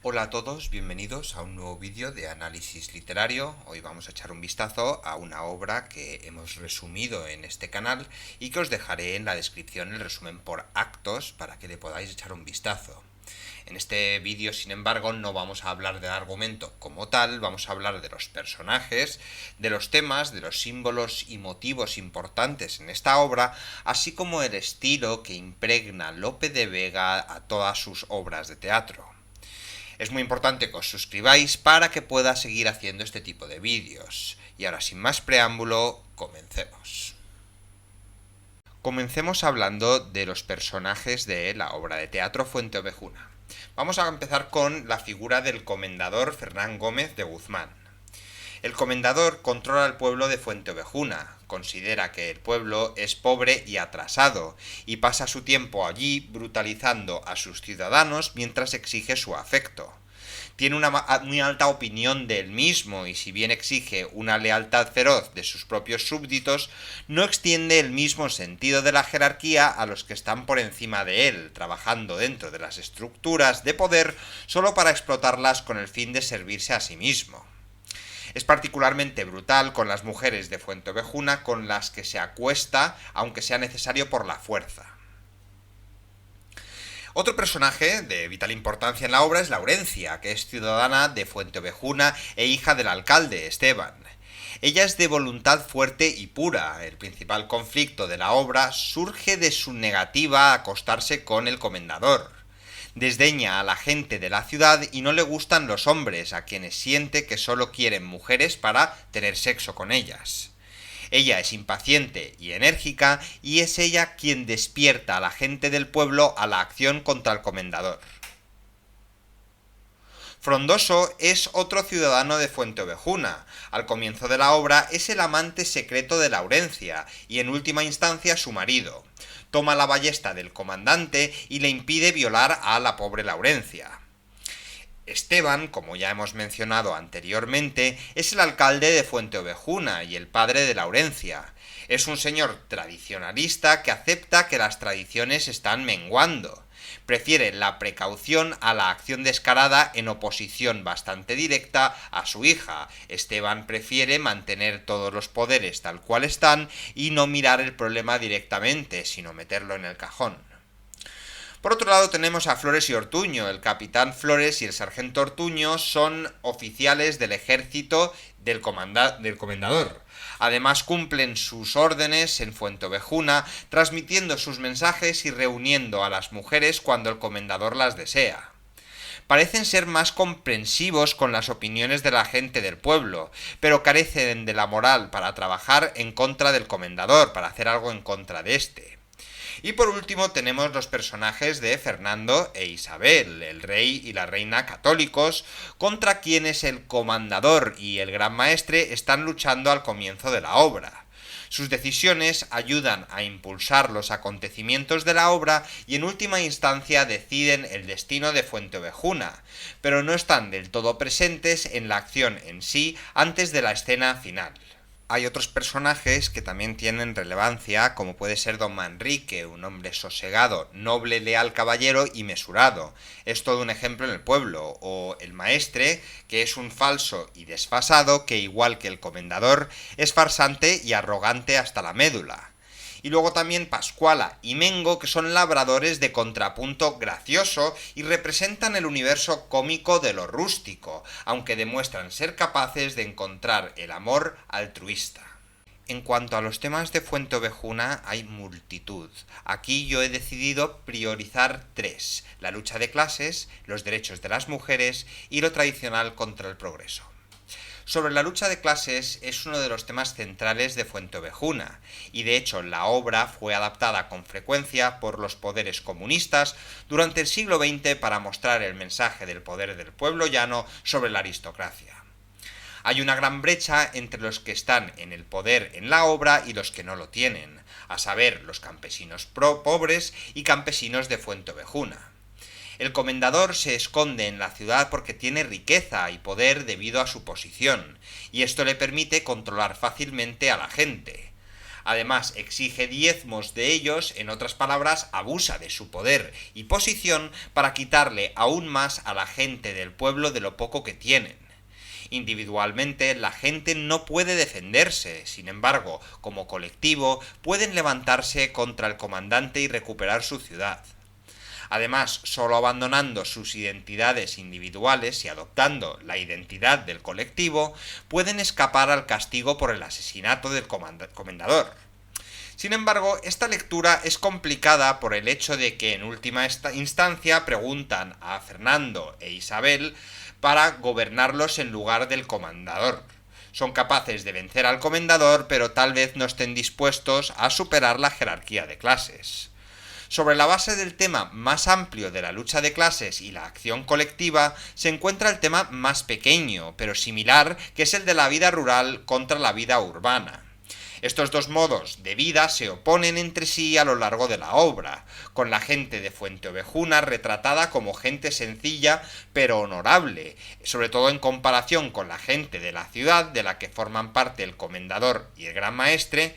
Hola a todos, bienvenidos a un nuevo vídeo de análisis literario. Hoy vamos a echar un vistazo a una obra que hemos resumido en este canal y que os dejaré en la descripción el resumen por actos para que le podáis echar un vistazo. En este vídeo, sin embargo, no vamos a hablar del argumento como tal, vamos a hablar de los personajes, de los temas, de los símbolos y motivos importantes en esta obra, así como el estilo que impregna Lope de Vega a todas sus obras de teatro. Es muy importante que os suscribáis para que pueda seguir haciendo este tipo de vídeos. Y ahora, sin más preámbulo, comencemos. Comencemos hablando de los personajes de la obra de teatro Fuenteovejuna. Vamos a empezar con la figura del comendador Fernán Gómez de Guzmán. El comendador controla el pueblo de Fuenteovejuna, considera que el pueblo es pobre y atrasado, y pasa su tiempo allí brutalizando a sus ciudadanos mientras exige su afecto. Tiene una muy alta opinión de él mismo y si bien exige una lealtad feroz de sus propios súbditos, no extiende el mismo sentido de la jerarquía a los que están por encima de él, trabajando dentro de las estructuras de poder solo para explotarlas con el fin de servirse a sí mismo. Es particularmente brutal con las mujeres de Fuenteovejuna con las que se acuesta, aunque sea necesario por la fuerza. Otro personaje de vital importancia en la obra es Laurencia, que es ciudadana de Fuenteovejuna e hija del alcalde, Esteban. Ella es de voluntad fuerte y pura. El principal conflicto de la obra surge de su negativa a acostarse con el comendador. Desdeña a la gente de la ciudad y no le gustan los hombres, a quienes siente que solo quieren mujeres para tener sexo con ellas. Ella es impaciente y enérgica y es ella quien despierta a la gente del pueblo a la acción contra el comendador. Frondoso es otro ciudadano de Fuenteovejuna. Al comienzo de la obra es el amante secreto de Laurencia y en última instancia su marido. Toma la ballesta del comandante y le impide violar a la pobre Laurencia. Esteban, como ya hemos mencionado anteriormente, es el alcalde de Fuenteovejuna y el padre de Laurencia. Es un señor tradicionalista que acepta que las tradiciones están menguando. Prefiere la precaución a la acción descarada en oposición bastante directa a su hija. Esteban prefiere mantener todos los poderes tal cual están y no mirar el problema directamente, sino meterlo en el cajón. Por otro lado tenemos a Flores y Ortuño. El capitán Flores y el sargento Ortuño son oficiales del ejército del comendador. Además cumplen sus órdenes en Fuenteovejuna, transmitiendo sus mensajes y reuniendo a las mujeres cuando el comendador las desea. Parecen ser más comprensivos con las opiniones de la gente del pueblo, pero carecen de la moral para trabajar en contra del comendador, para hacer algo en contra de este. Y por último tenemos los personajes de Fernando e Isabel, el rey y la reina católicos, contra quienes el comendador y el gran maestre están luchando al comienzo de la obra. Sus decisiones ayudan a impulsar los acontecimientos de la obra y en última instancia deciden el destino de Fuenteovejuna, pero no están del todo presentes en la acción en sí antes de la escena final. Hay otros personajes que también tienen relevancia, como puede ser don Manrique, un hombre sosegado, noble, leal caballero y mesurado. Es todo un ejemplo en el pueblo. O el maestre, que es un falso y desfasado, que igual que el comendador, es farsante y arrogante hasta la médula. Y luego también Pascuala y Mengo, que son labradores de contrapunto gracioso y representan el universo cómico de lo rústico, aunque demuestran ser capaces de encontrar el amor altruista. En cuanto a los temas de Fuenteovejuna hay multitud. Aquí yo he decidido priorizar tres: la lucha de clases, los derechos de las mujeres y lo tradicional contra el progreso. Sobre la lucha de clases es uno de los temas centrales de Fuenteovejuna, y de hecho la obra fue adaptada con frecuencia por los poderes comunistas durante el siglo XX para mostrar el mensaje del poder del pueblo llano sobre la aristocracia. Hay una gran brecha entre los que están en el poder en la obra y los que no lo tienen, a saber, los campesinos pobres y campesinos de Fuenteovejuna. El comendador se esconde en la ciudad porque tiene riqueza y poder debido a su posición, y esto le permite controlar fácilmente a la gente. Además, exige diezmos de ellos, en otras palabras, abusa de su poder y posición para quitarle aún más a la gente del pueblo de lo poco que tienen. Individualmente, la gente no puede defenderse, sin embargo, como colectivo, pueden levantarse contra el comandante y recuperar su ciudad. Además, solo abandonando sus identidades individuales y adoptando la identidad del colectivo, pueden escapar al castigo por el asesinato del comendador. Sin embargo, esta lectura es complicada por el hecho de que en última instancia preguntan a Fernando e Isabel para gobernarlos en lugar del comendador. Son capaces de vencer al comendador, pero tal vez no estén dispuestos a superar la jerarquía de clases. Sobre la base del tema más amplio de la lucha de clases y la acción colectiva, se encuentra el tema más pequeño, pero similar, que es el de la vida rural contra la vida urbana. Estos dos modos de vida se oponen entre sí a lo largo de la obra, con la gente de Fuenteovejuna retratada como gente sencilla pero honorable, sobre todo en comparación con la gente de la ciudad de la que forman parte el comendador y el gran maestre,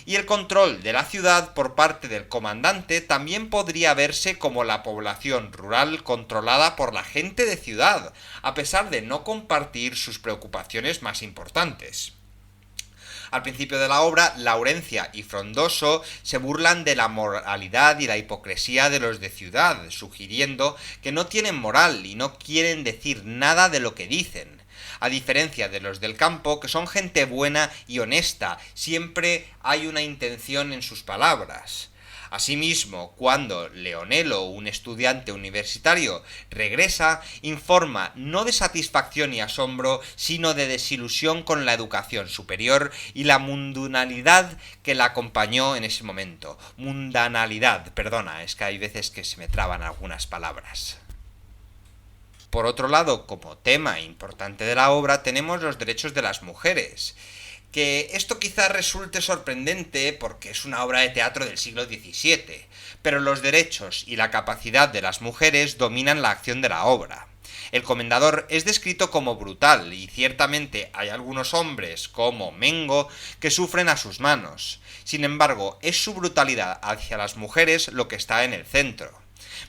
y el control de la ciudad por parte del comandante también podría verse como la población rural controlada por la gente de ciudad, a pesar de no compartir sus preocupaciones más importantes. Al principio de la obra, Laurencia y Frondoso se burlan de la moralidad y la hipocresía de los de ciudad, sugiriendo que no tienen moral y no quieren decir nada de lo que dicen. A diferencia de los del campo, que son gente buena y honesta, siempre hay una intención en sus palabras. Asimismo, cuando Leonelo, un estudiante universitario, regresa, informa no de satisfacción y asombro, sino de desilusión con la educación superior y la mundanalidad que la acompañó en ese momento. Mundanalidad, perdona, es que hay veces que se me traban algunas palabras. Por otro lado, como tema importante de la obra, tenemos los derechos de las mujeres. Que esto quizás resulte sorprendente porque es una obra de teatro del siglo XVII, pero los derechos y la capacidad de las mujeres dominan la acción de la obra. El comendador es descrito como brutal y ciertamente hay algunos hombres, como Mengo, que sufren a sus manos. Sin embargo, es su brutalidad hacia las mujeres lo que está en el centro.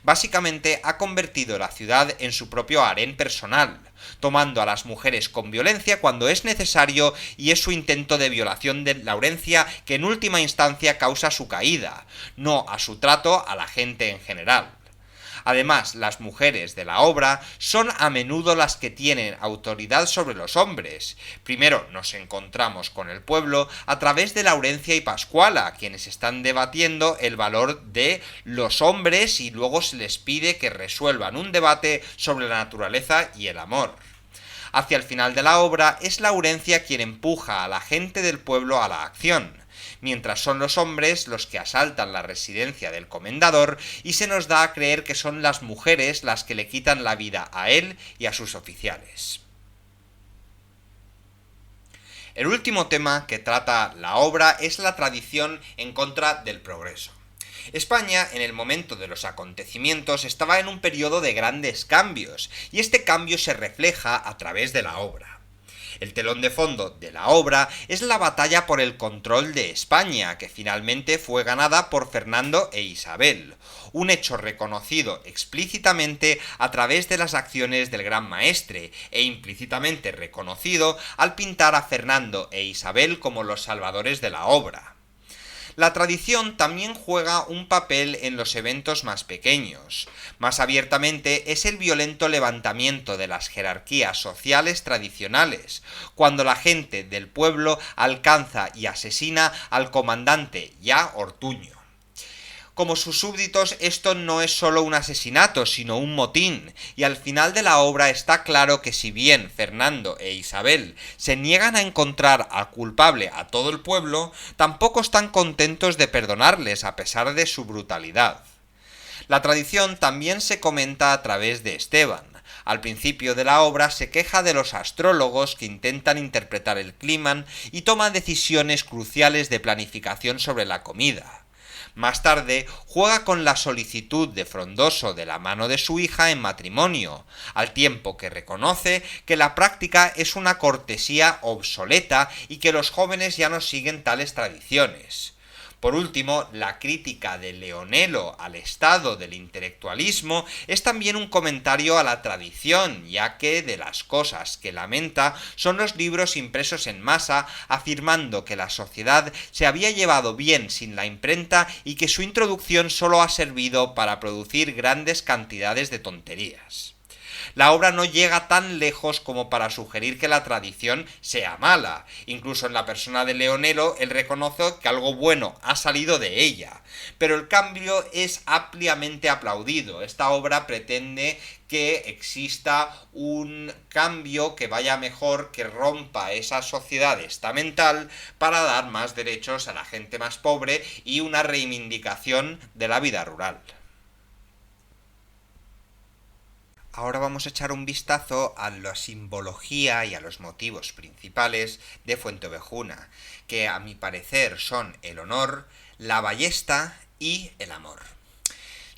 Básicamente ha convertido la ciudad en su propio harén personal, tomando a las mujeres con violencia cuando es necesario y es su intento de violación de Laurencia que en última instancia causa su caída, no a su trato a la gente en general. Además, las mujeres de la obra son a menudo las que tienen autoridad sobre los hombres. Primero nos encontramos con el pueblo a través de Laurencia y Pascuala, quienes están debatiendo el valor de los hombres y luego se les pide que resuelvan un debate sobre la naturaleza y el amor. Hacia el final de la obra es Laurencia quien empuja a la gente del pueblo a la acción, mientras son los hombres los que asaltan la residencia del comendador y se nos da a creer que son las mujeres las que le quitan la vida a él y a sus oficiales. El último tema que trata la obra es la tradición en contra del progreso. España, en el momento de los acontecimientos, estaba en un periodo de grandes cambios, y este cambio se refleja a través de la obra. El telón de fondo de la obra es la batalla por el control de España, que finalmente fue ganada por Fernando e Isabel, un hecho reconocido explícitamente a través de las acciones del gran maestre, e implícitamente reconocido al pintar a Fernando e Isabel como los salvadores de la obra. La tradición también juega un papel en los eventos más pequeños. Más abiertamente es el violento levantamiento de las jerarquías sociales tradicionales, cuando la gente del pueblo alcanza y asesina al comandante ya Ortuño. Como sus súbditos, esto no es solo un asesinato, sino un motín, y al final de la obra está claro que si bien Fernando e Isabel se niegan a encontrar al culpable a todo el pueblo, tampoco están contentos de perdonarles a pesar de su brutalidad. La tradición también se comenta a través de Esteban. Al principio de la obra se queja de los astrólogos que intentan interpretar el clima y toman decisiones cruciales de planificación sobre la comida. Más tarde, juega con la solicitud de Frondoso de la mano de su hija en matrimonio, al tiempo que reconoce que la práctica es una cortesía obsoleta y que los jóvenes ya no siguen tales tradiciones. Por último, la crítica de Leonelo al estado del intelectualismo es también un comentario a la tradición, ya que de las cosas que lamenta son los libros impresos en masa, afirmando que la sociedad se había llevado bien sin la imprenta y que su introducción solo ha servido para producir grandes cantidades de tonterías. La obra no llega tan lejos como para sugerir que la tradición sea mala. Incluso en la persona de Leonelo, él reconoce que algo bueno ha salido de ella. Pero el cambio es ampliamente aplaudido. Esta obra pretende que exista un cambio que vaya mejor, que rompa esa sociedad estamental para dar más derechos a la gente más pobre y una reivindicación de la vida rural. Ahora vamos a echar un vistazo a la simbología y a los motivos principales de Fuenteovejuna, que a mi parecer son el honor, la ballesta y el amor.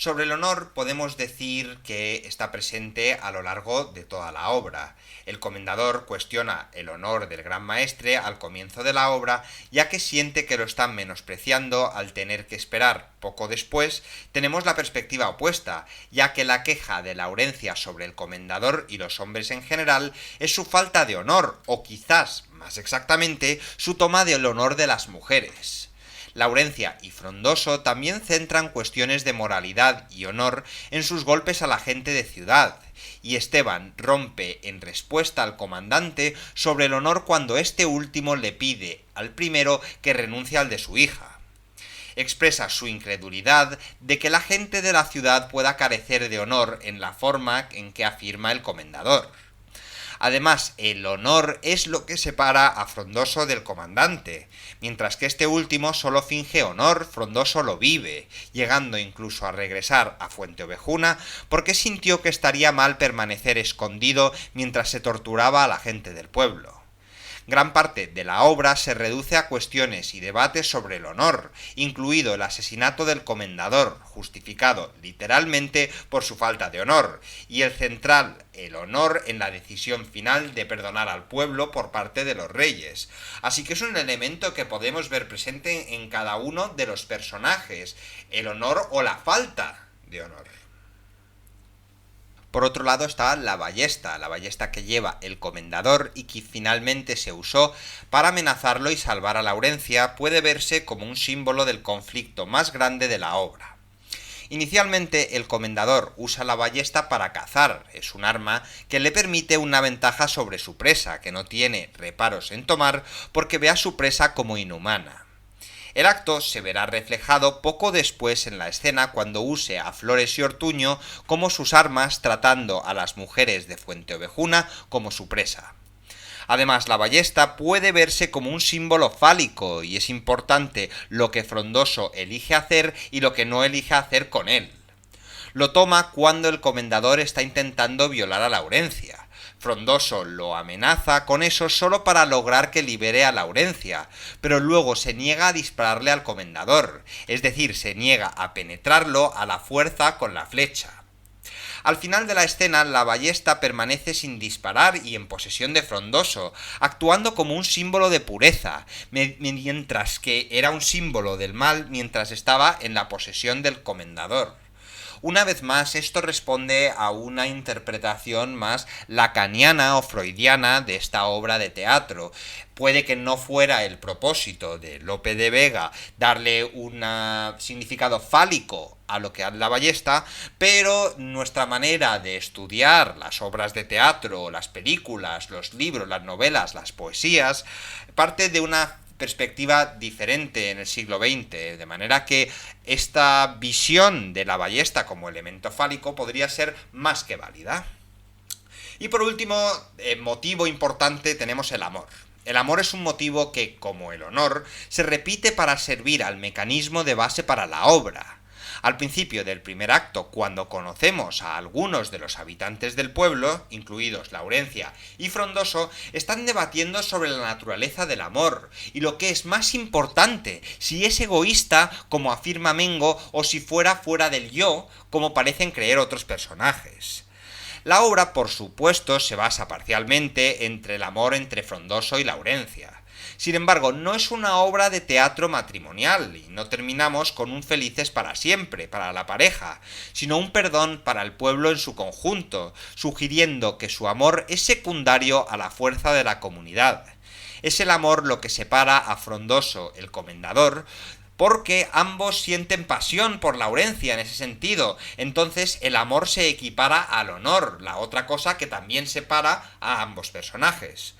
Sobre el honor podemos decir que está presente a lo largo de toda la obra. El comendador cuestiona el honor del gran maestre al comienzo de la obra, ya que siente que lo están menospreciando al tener que esperar. Poco después tenemos la perspectiva opuesta, ya que la queja de Laurencia sobre el comendador y los hombres en general es su falta de honor, o quizás, más exactamente, su toma del honor de las mujeres. Laurencia y Frondoso también centran cuestiones de moralidad y honor en sus golpes a la gente de ciudad, y Esteban rompe en respuesta al comandante sobre el honor cuando este último le pide al primero que renuncie al de su hija. Expresa su incredulidad de que la gente de la ciudad pueda carecer de honor en la forma en que afirma el comendador. Además, el honor es lo que separa a Frondoso del comandante. Mientras que este último solo finge honor, Frondoso lo vive, llegando incluso a regresar a Fuenteovejuna porque sintió que estaría mal permanecer escondido mientras se torturaba a la gente del pueblo. Gran parte de la obra se reduce a cuestiones y debates sobre el honor, incluido el asesinato del comendador, justificado literalmente por su falta de honor, y el central, el honor en la decisión final de perdonar al pueblo por parte de los reyes. Así que es un elemento que podemos ver presente en cada uno de los personajes, el honor o la falta de honor. Por otro lado está la ballesta que lleva el comendador y que finalmente se usó para amenazarlo y salvar a Laurencia, puede verse como un símbolo del conflicto más grande de la obra. Inicialmente el comendador usa la ballesta para cazar, es un arma que le permite una ventaja sobre su presa, que no tiene reparos en tomar porque ve a su presa como inhumana. El acto se verá reflejado poco después en la escena cuando use a Flores y Ortuño como sus armas tratando a las mujeres de Fuenteovejuna como su presa. Además, la ballesta puede verse como un símbolo fálico y es importante lo que Frondoso elige hacer y lo que no elige hacer con él. Lo toma cuando el comendador está intentando violar a Laurencia. Frondoso lo amenaza con eso solo para lograr que libere a Laurencia, pero luego se niega a dispararle al comendador, es decir, se niega a penetrarlo a la fuerza con la flecha. Al final de la escena, la ballesta permanece sin disparar y en posesión de Frondoso, actuando como un símbolo de pureza, mientras que era un símbolo del mal mientras estaba en la posesión del comendador. Una vez más, esto responde a una interpretación más lacaniana o freudiana de esta obra de teatro. Puede que no fuera el propósito de Lope de Vega darle un significado fálico a lo que es la ballesta, pero nuestra manera de estudiar las obras de teatro, las películas, los libros, las novelas, las poesías, parte de una perspectiva diferente en el siglo XX, de manera que esta visión de la ballesta como elemento fálico podría ser más que válida. Y por último, motivo importante, tenemos el amor. El amor es un motivo que, como el honor, se repite para servir al mecanismo de base para la obra. Al principio del primer acto, cuando conocemos a algunos de los habitantes del pueblo, incluidos Laurencia y Frondoso, están debatiendo sobre la naturaleza del amor, y lo que es más importante, si es egoísta, como afirma Mengo, o si fuera del yo, como parecen creer otros personajes. La obra, por supuesto, se basa parcialmente entre el amor entre Frondoso y Laurencia. Sin embargo, no es una obra de teatro matrimonial, y no terminamos con un felices para siempre, para la pareja, sino un perdón para el pueblo en su conjunto, sugiriendo que su amor es secundario a la fuerza de la comunidad. Es el amor lo que separa a Frondoso, el comendador, porque ambos sienten pasión por Laurencia en ese sentido, entonces el amor se equipara al honor, la otra cosa que también separa a ambos personajes.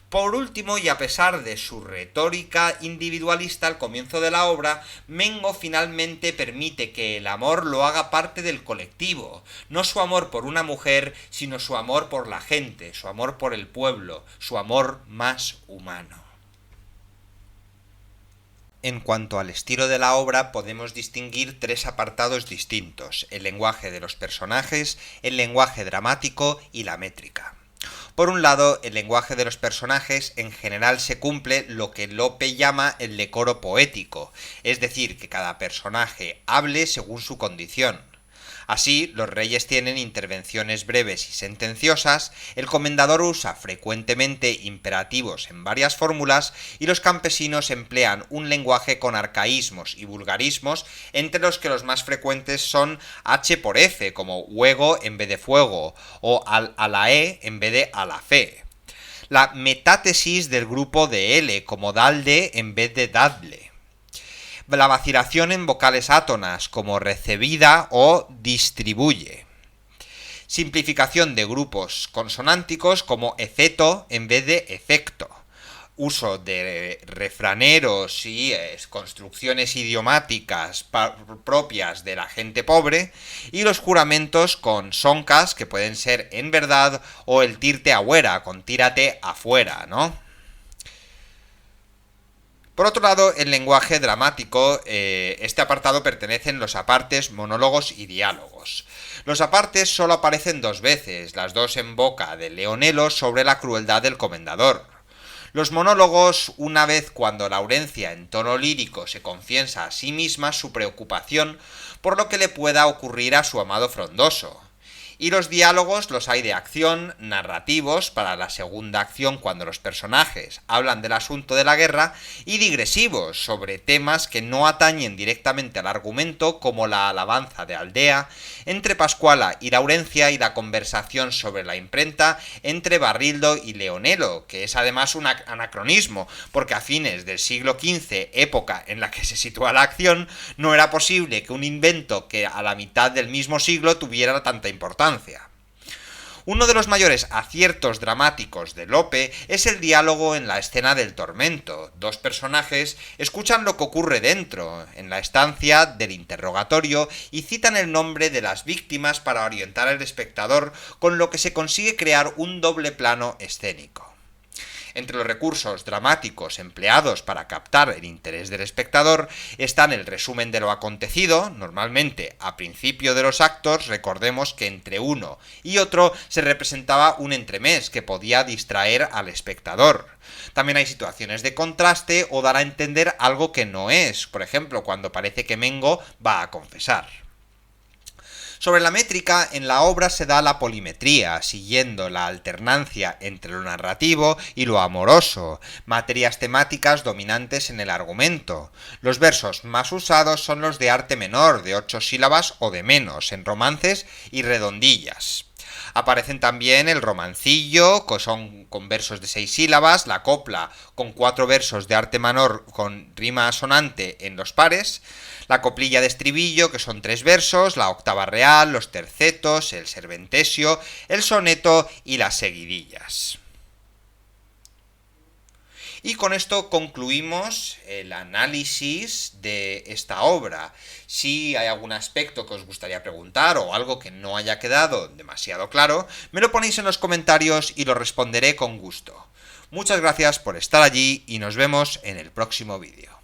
Por último, y a pesar de su retórica individualista al comienzo de la obra, Mengo finalmente permite que el amor lo haga parte del colectivo, no su amor por una mujer, sino su amor por la gente, su amor por el pueblo, su amor más humano. En cuanto al estilo de la obra, podemos distinguir tres apartados distintos: el lenguaje de los personajes, el lenguaje dramático y la métrica. Por un lado, el lenguaje de los personajes en general se cumple lo que Lope llama el decoro poético, es decir, que cada personaje hable según su condición. Así, los reyes tienen intervenciones breves y sentenciosas, el comendador usa frecuentemente imperativos en varias fórmulas y los campesinos emplean un lenguaje con arcaísmos y vulgarismos, entre los que los más frecuentes son H por F, como huego en vez de fuego, o a la E en vez de a la fe. La metátesis del grupo de L, como dalde en vez de dadle. La vacilación en vocales átonas, como recebida o distribuye. Simplificación de grupos consonánticos, como eceto en vez de efecto. Uso de refraneros y construcciones idiomáticas propias de la gente pobre, y los juramentos con soncas, que pueden ser en verdad, o el tirte afuera, con tírate afuera, ¿no? Por otro lado, el lenguaje dramático, este apartado pertenecen los apartes, monólogos y diálogos. Los apartes solo aparecen dos veces, las dos en boca de Leonelo sobre la crueldad del comendador. Los monólogos, una vez cuando Laurencia en tono lírico se confiesa a sí misma su preocupación por lo que le pueda ocurrir a su amado Frondoso. Y los diálogos los hay de acción, narrativos, para la segunda acción cuando los personajes hablan del asunto de la guerra, y digresivos, sobre temas que no atañen directamente al argumento, como la alabanza de Aldea entre Pascuala y Laurencia y la conversación sobre la imprenta entre Barrildo y Leonelo, que es además un anacronismo, porque a fines del siglo XV, época en la que se sitúa la acción, no era posible que un invento que a la mitad del mismo siglo tuviera tanta importancia. Uno de los mayores aciertos dramáticos de Lope es el diálogo en la escena del tormento. Dos personajes escuchan lo que ocurre dentro, en la estancia del interrogatorio, y citan el nombre de las víctimas para orientar al espectador, con lo que se consigue crear un doble plano escénico. Entre los recursos dramáticos empleados para captar el interés del espectador están el resumen de lo acontecido, normalmente a principio de los actos. Recordemos que entre uno y otro se representaba un entremés que podía distraer al espectador. También hay situaciones de contraste o dar a entender algo que no es, por ejemplo, cuando parece que Mengo va a confesar. Sobre la métrica, en la obra se da la polimetría, siguiendo la alternancia entre lo narrativo y lo amoroso, materias temáticas dominantes en el argumento. Los versos más usados son los de arte menor, de 8 sílabas o de menos, en romances y redondillas. Aparecen también el romancillo, que son con versos de 6 sílabas, la copla con 4 versos de arte menor con rima asonante en los pares, la coplilla de estribillo, que son 3 versos, la octava real, los tercetos, el serventesio, el soneto y las seguidillas. Y con esto concluimos el análisis de esta obra. Si hay algún aspecto que os gustaría preguntar o algo que no haya quedado demasiado claro, me lo ponéis en los comentarios y lo responderé con gusto. Muchas gracias por estar allí y nos vemos en el próximo vídeo.